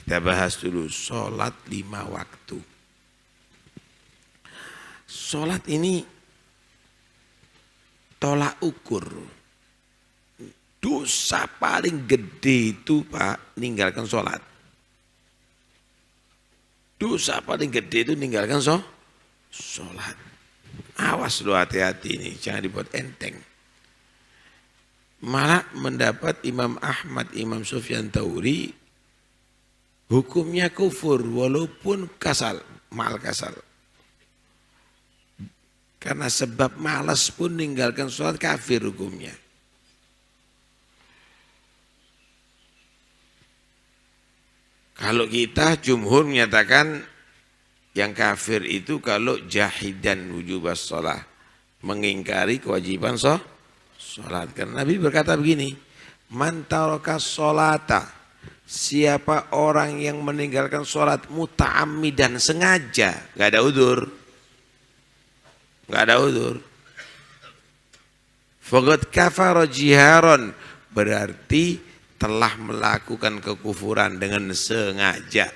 Kita bahas dulu sholat 5 waktu. Sholat ini tolak ukur. Dosa paling gede itu Pak, ninggalkan sholat. Dosa paling gede itu ninggalkan sholat. Awas lu, hati-hati ini, jangan dibuat enteng. Malah mendapat Imam Ahmad, Imam Sufyan Tsauri, hukumnya kufur walaupun kasal, mal kasal. Karena sebab malas pun ninggalkan sholat kafir hukumnya. Kalau kita jumhur menyatakan yang kafir itu kalau jahidan wujubas sholat, mengingkari kewajiban sholat. Karena Nabi berkata begini, man taraka sholata, siapa orang yang meninggalkan sholat muta'ammidan, sengaja, gak ada udur. Gak ada udur. Faqad kafara jiharon, berarti telah melakukan kekufuran dengan sengaja.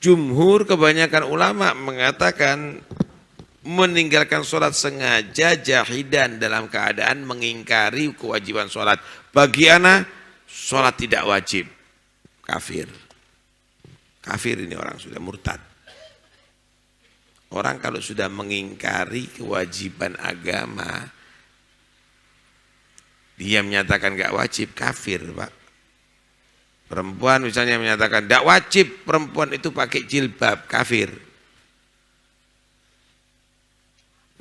Jumhur kebanyakan ulama mengatakan meninggalkan sholat sengaja jahidan dalam keadaan mengingkari kewajiban sholat. Bagi anak, sholat tidak wajib. Kafir. Kafir ini orang sudah murtad. Orang kalau sudah mengingkari kewajiban agama, dia menyatakan gak wajib, kafir Pak. Perempuan misalnya menyatakan gak wajib perempuan itu pakai jilbab, kafir.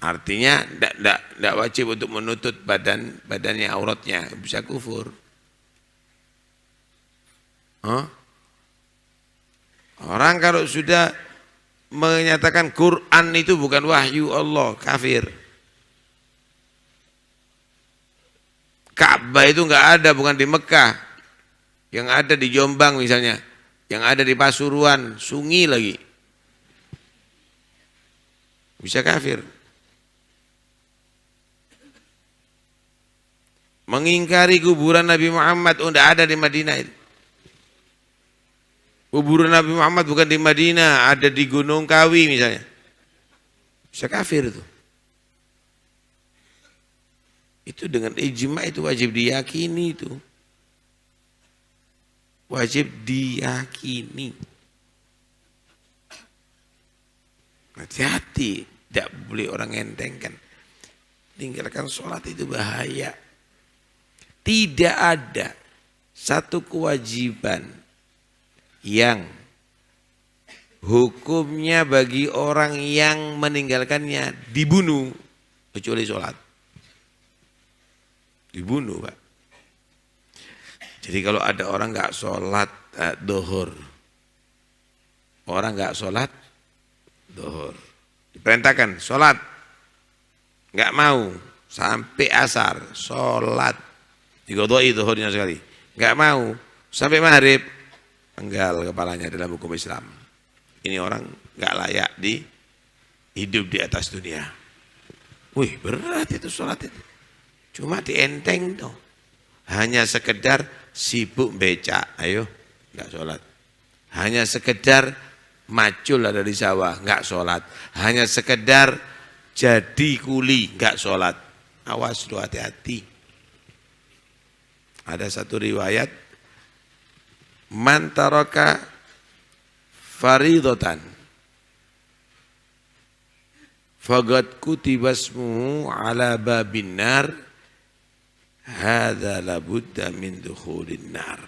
Artinya gak wajib untuk menutup badannya, auratnya, bisa kufur. Orang kalau sudah menyatakan Quran itu bukan wahyu Allah, kafir. Ka'bah itu enggak ada, bukan di Mekah. Yang ada di Jombang misalnya, yang ada di Pasuruan, Sungi lagi. Bisa kafir. Mengingkari kuburan Nabi Muhammad, enggak ada di Madinah itu. Kuburan Nabi Muhammad bukan di Madinah, ada di Gunung Kawi misalnya. Bisa kafir itu. Itu dengan ijma itu wajib diyakini itu. Wajib diyakini. Hati-hati, tidak boleh orang entengkan. Tinggalkan sholat itu bahaya. Tidak ada satu kewajiban yang hukumnya bagi orang yang meninggalkannya dibunuh kecuali sholat. Dibunuh Pak. Jadi kalau ada orang nggak sholat duhur, orang nggak sholat duhur, diperintahkan sholat, nggak mau sampai asar, sholat, digodoi duhurnya sekali, nggak mau sampai maghrib, penggal kepalanya dalam hukum Islam. Ini orang nggak layak di hidup di atas dunia. Wih, berat itu sholat itu. Cuma dienteng tuh. Hanya sekedar sibuk becak, ayo enggak sholat. Hanya sekedar macul ada di sawah, enggak sholat. Hanya sekedar jadi kuli, enggak sholat. Awas lu, hati-hati. Ada satu riwayat, man taraka faridatan faqad kutiba ismuhu ala babin nar, hadza labudda min dukhulin nar.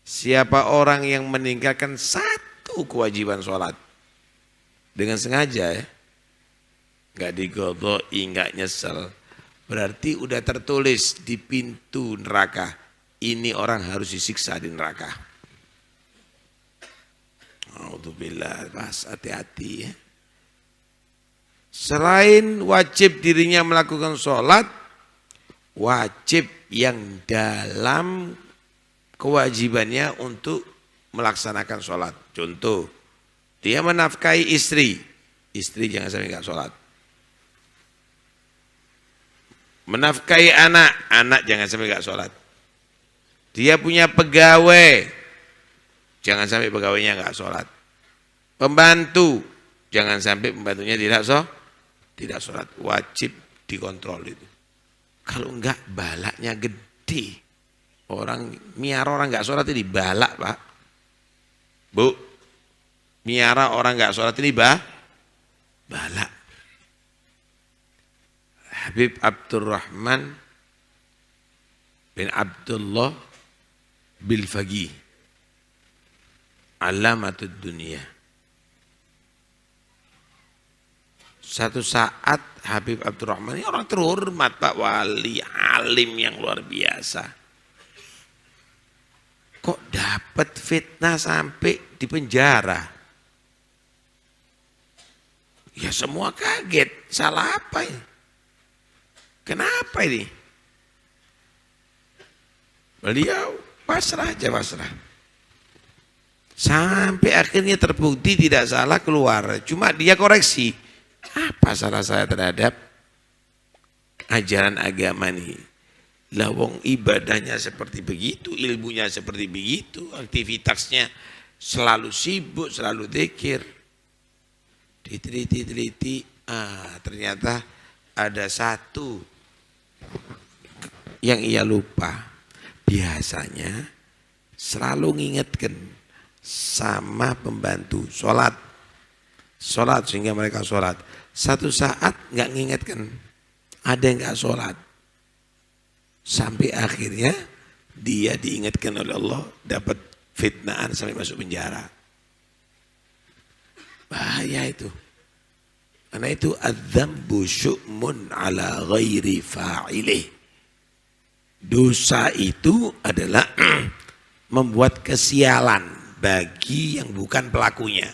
Siapa orang yang meninggalkan satu kewajiban sholat dengan sengaja ya, nggak digodoi, nggak nyesel, berarti udah tertulis di pintu neraka, ini orang harus disiksa di neraka. Alhamdulillah, mas hati-hati ya. Selain wajib dirinya melakukan sholat, wajib yang dalam kewajibannya untuk melaksanakan sholat. Contoh, dia menafkahi istri, istri jangan sampai nggak sholat. Menafkahi anak, anak jangan sampai nggak sholat. Dia punya pegawai, jangan sampai pegawainya nggak sholat. Pembantu, jangan sampai pembantunya tidak sholat. Wajib dikontrol itu. Kalau enggak balaknya gede. Miara orang nggak sholat ini balak, Pak. Bu, miara orang nggak sholat ini balak. Habib Abdurrahman bin Abdullah Bilfaqih, alamatud dunia. Satu saat Habib Abdurrahman ini orang terhormat, Pak, wali, alim yang luar biasa. Kok dapat fitnah sampai di penjara? Ya semua kaget, salah apa ini? Kenapa ini? Beliau pasrah aja, pasrah. Sampai akhirnya terbukti tidak salah, keluar. Cuma dia koreksi. Apa salah saya terhadap ajaran agama ini? Lawang ibadahnya seperti begitu, ilmunya seperti begitu, aktivitasnya selalu sibuk, selalu zikir. Diteliti, ternyata ada satu yang ia lupa. Biasanya selalu ngingetkan sama pembantu sholat sehingga mereka sholat. Satu saat nggak ngingetkan, ada yang nggak sholat, sampai akhirnya dia diingatkan oleh Allah, dapat fitnaan sampai masuk penjara. Bahaya itu. Karena itu adzambu syu'mun ala ghairi fa'ilih. Dosa itu adalah membuat kesialan bagi yang bukan pelakunya.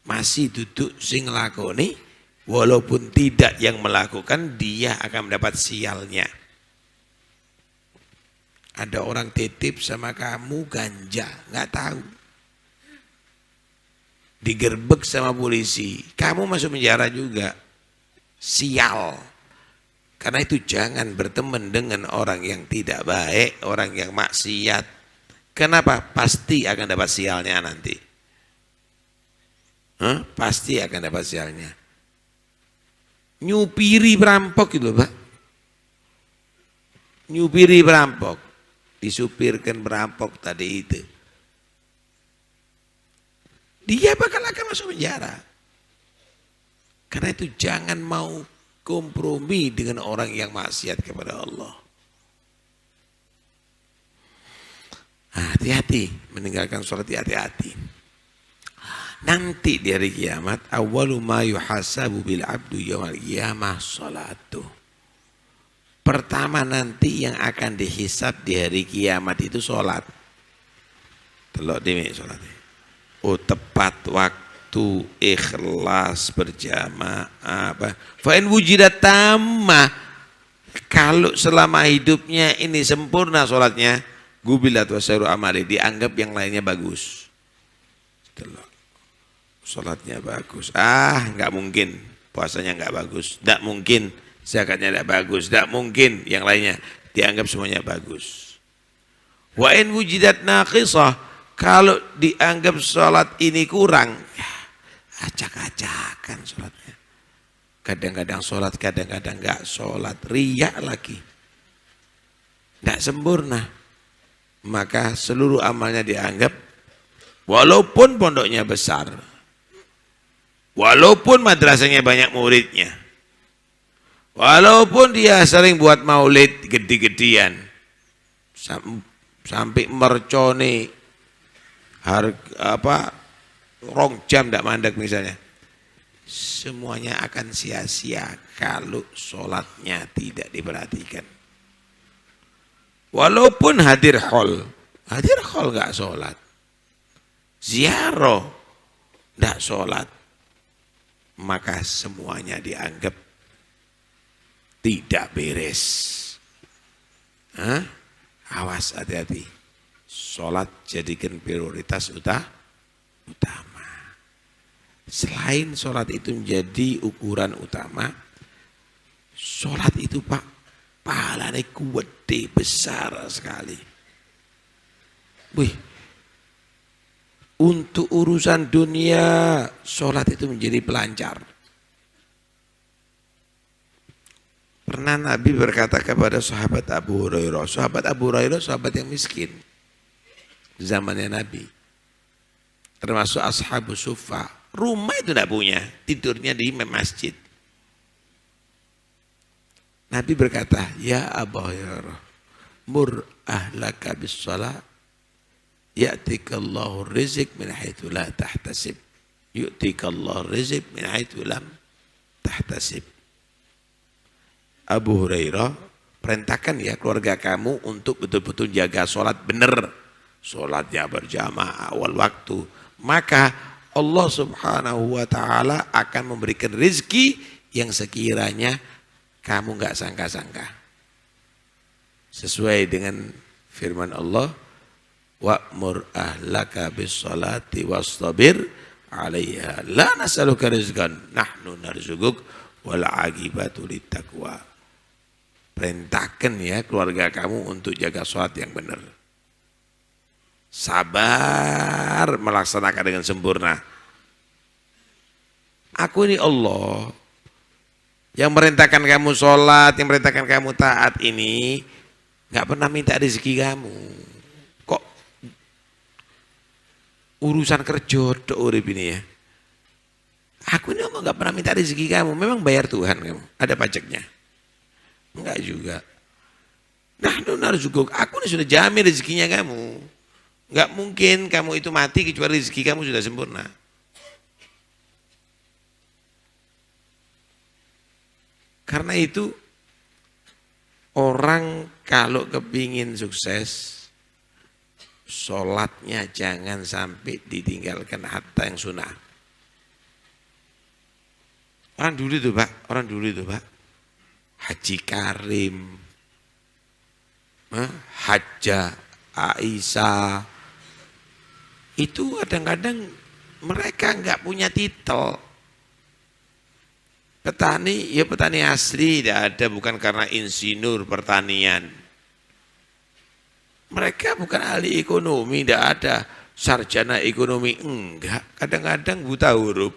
Masih duduk sing nglakoni, walaupun tidak yang melakukan, dia akan mendapat sialnya. Ada orang titip sama kamu ganja, nggak tahu. Digerbek sama polisi, kamu masuk penjara juga. Sial. Karena itu jangan berteman dengan orang yang tidak baik, orang yang maksiat. Kenapa? Pasti akan dapat sialnya nanti. Pasti akan dapat sialnya. Nyupiri perampok gitu, Pak. Nyupiri perampok. Disupirkan perampok tadi itu. Dia bakal akan masuk penjara. Karena itu jangan mau kompromi dengan orang yang maksiat kepada Allah. Hati-hati meninggalkan sholat, hati-hati. Nanti di hari kiamat, awwalu ma yuhasabu bil abdu yaumal qiyamah sholatu. Pertama nanti yang akan dihisab di hari kiamat itu sholat. Telok demi sholatnya. Oh tepat waktu, ikhlas, berjamaah, fa'in wujidat tamah. Kalau selama hidupnya ini sempurna sholatnya, gubilat wasairu amali, dianggap yang lainnya bagus. Sholatnya bagus, nggak mungkin puasanya nggak bagus, nggak mungkin zakatnya nggak bagus, nggak mungkin yang lainnya, dianggap semuanya bagus. Wa in wujidat naqisah, kalau dianggap sholat ini kurang, ya, acak-acakan sholatnya. Kadang-kadang sholat, kadang-kadang nggak sholat, riya lagi, nggak sempurna. Maka seluruh amalnya dianggap, walaupun pondoknya besar, walaupun madrasahnya banyak muridnya, walaupun dia sering buat maulid gede-gedean, sampai mercone rong jam tidak mandek misalnya, semuanya akan sia-sia kalau sholatnya tidak diperhatikan. Walaupun hadir hol nggak sholat, ziarah nggak sholat, maka semuanya dianggap tidak beres. Awas, hati-hati. Sholat jadikan prioritas utama. Selain sholat itu menjadi ukuran utama, sholat itu Pak, pahalanya gede besar sekali. Wih, untuk urusan dunia, sholat itu menjadi pelancar. Pernah Nabi berkata kepada sahabat Abu Hurairah, sahabat yang miskin. Zamannya Nabi. Termasuk ashabu sufa. Rumah itu tidak punya, tidurnya di masjid. Nabi berkata, ya Abu Hurairah, mur ahlaka bis salat. Ya'tikallahu rizq min haitsu la tahtasib. Yu'tikallahu rizq min haitsu lam tahtasib. Abu Hurairah, perintahkan ya keluarga kamu untuk betul-betul jaga sholat benar. Sholatnya berjamaah awal waktu. Maka Allah subhanahu wa ta'ala akan memberikan rizki yang sekiranya kamu nggak sangka-sangka. Sesuai dengan firman Allah, wa'mur ahlaka bis salati wastabir 'alaiha la nas'aluka rizqan nahnu narzuquk wal 'aqibatu littaqwa. Perintahkan ya keluarga kamu untuk jaga salat yang benar. Sabar melaksanakan dengan sempurna. Aku ini Allah yang merintahkan kamu salat, yang merintahkan kamu taat ini, enggak pernah minta rezeki kamu. Urusan kerja tok urip ini ya. Aku ini nggak pernah minta rezeki kamu. Memang bayar Tuhan kamu. Ada pajaknya? Enggak juga. Nah, narzuquk. Aku ini sudah jamin rezekinya kamu. Enggak mungkin kamu itu mati kecuali rezeki kamu sudah sempurna. Karena itu orang kalau kepingin sukses, sholatnya jangan sampai ditinggalkan hatta yang sunnah. Orang dulu itu Pak, Haji Karim, Hajjah Aisyah, itu kadang-kadang mereka enggak punya titel. Petani, ya petani asli, tidak ada, bukan karena insinyur pertanian. Mereka bukan ahli ekonomi, tidak ada sarjana ekonomi, enggak. Kadang-kadang buta huruf,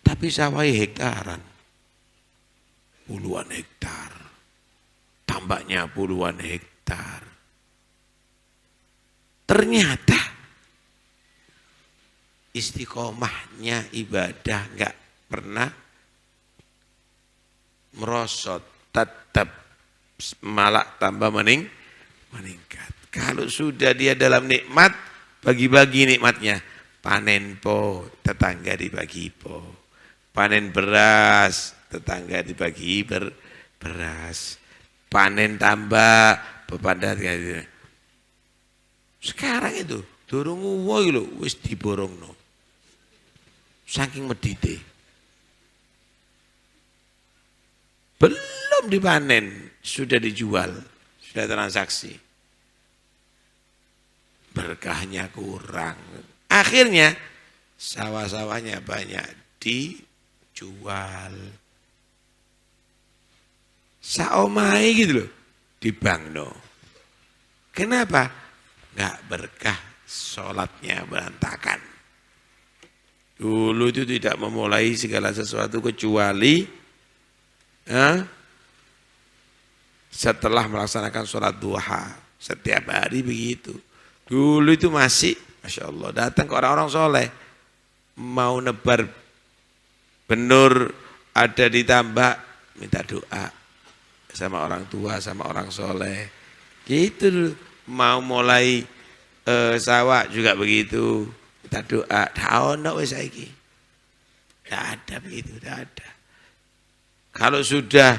tapi sawahnya hektaran. Puluhan hektar, tambaknya puluhan hektar. Ternyata istiqomahnya ibadah enggak pernah merosot, tetap malah tambah meningkat. Kalau sudah dia dalam nikmat, bagi-bagi nikmatnya. Panen po, tetangga dibagi po. Panen beras, tetangga dibagi beras. Panen tambah, pepandat. Sekarang itu, durung woi lho, wis diborongno. Saking medite. Belum dipanen, sudah dijual, sudah transaksi. Berkahnya kurang. Akhirnya sawah-sawahnya banyak dijual. Saomai gitu loh, dibangno. Kenapa? Enggak berkah, sholatnya berantakan. Dulu itu tidak memulai segala sesuatu kecuali setelah melaksanakan sholat duha. Setiap hari begitu. Dulu itu masih, Masya Allah, datang ke orang-orang soleh. Mau nebar benur, ada ditambah, minta doa. Sama orang tua, sama orang soleh. Gitu dulu. Mau mulai sawah juga begitu. Minta doa. Tidak ada begitu, tidak ada. Kalau sudah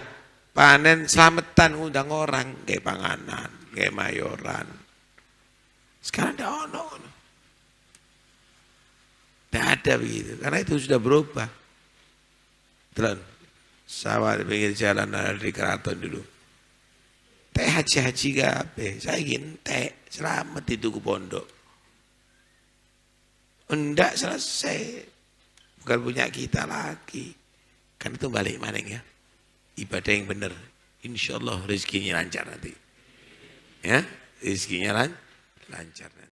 panen, selamatan ngundang orang. Kayak panganan, kayak mayoran. Sekarang tidak ada. Tidak ada begitu. Karena itu sudah berubah. Telan, sawah di pinggir jalan di keraton dulu. Teh haji-haji gape. Saya ingin teh selamat di tugu pondok. Enggak selesai. Bukan punya kita lagi. Kan itu balik maning ya. Ibadah yang benar. Insya Allah rezekinya lancar nanti. Ya, rezekinya lancar.